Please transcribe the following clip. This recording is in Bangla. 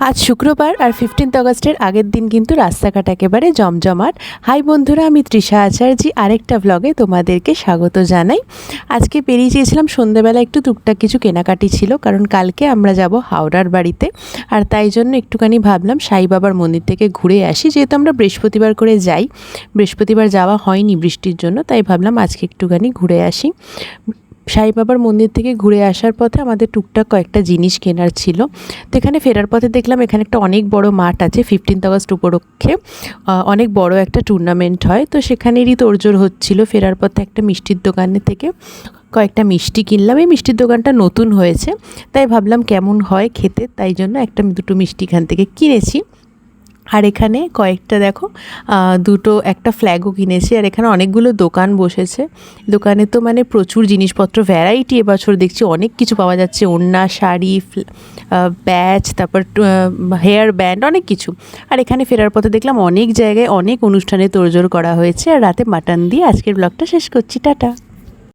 আজ শুক্রবার আর 15 আগস্টের আগের দিন কিন্তু রাস্তাঘাট একেবারে জমজমাট। হাই বন্ধুরা, আমি তৃষা আচার্যি আরেকটা ব্লগে তোমাদেরকে স্বাগত জানাই। আজকে বেরিয়ে গিয়েছিলাম সন্ধ্যেবেলা, একটু টুকটাক কিছু কেনাকাটি ছিল, কারণ কালকে আমরা যাব হাওড়ার বাড়িতে। আর তাই জন্য একটুখানি ভাবলাম সাই বাবার মন্দির থেকে ঘুরে আসি, যেহেতু আমরা বৃহস্পতিবার করে যাই। বৃহস্পতিবার যাওয়া হয়নি বৃষ্টির জন্য, তাই ভাবলাম আজকে একটুখানি ঘুরে আসি। সাই বাবার মন্দির থেকে ঘুরে আসার পথে আমাদের টুকটাক কয়েকটা জিনিস কেনার ছিল। তো এখানে ফেরার পথে দেখলাম এখানে একটা অনেক বড় মাঠ আছে, 15 আগস্ট উপলক্ষে অনেক বড় একটা টুর্নামেন্ট হয়, তো সেখানেরই তোড়জোড় হচ্ছিল। ফেরার পথে একটা মিষ্টির দোকানে থেকে কয়েকটা মিষ্টি কিনলাম। এই মিষ্টির দোকানটা নতুন হয়েছে, তাই ভাবলাম কেমন হয় খেতে, তাই জন্য দুটো মিষ্টি এখান থেকে কিনেছি। আর এখানে কয়েকটা দেখো একটা ফ্ল্যাগও কিনেছি। আর এখানে অনেকগুলো দোকান বসেছে। দোকানে তো মানে প্রচুর জিনিসপত্র, ভ্যারাইটি এবছর দেখছি অনেক কিছু পাওয়া যাচ্ছে। ওড়না, শাড়ি, ব্যাচ, তারপর হেয়ার ব্যান্ড, অনেক কিছু। আর এখানে ফেরার পথে দেখলাম অনেক জায়গায় অনেক অনুষ্ঠানে তোড়জোড় করা হয়েছে। আর রাতে মাটন দিয়ে আজকের ব্লগটা শেষ করছি। টাটা।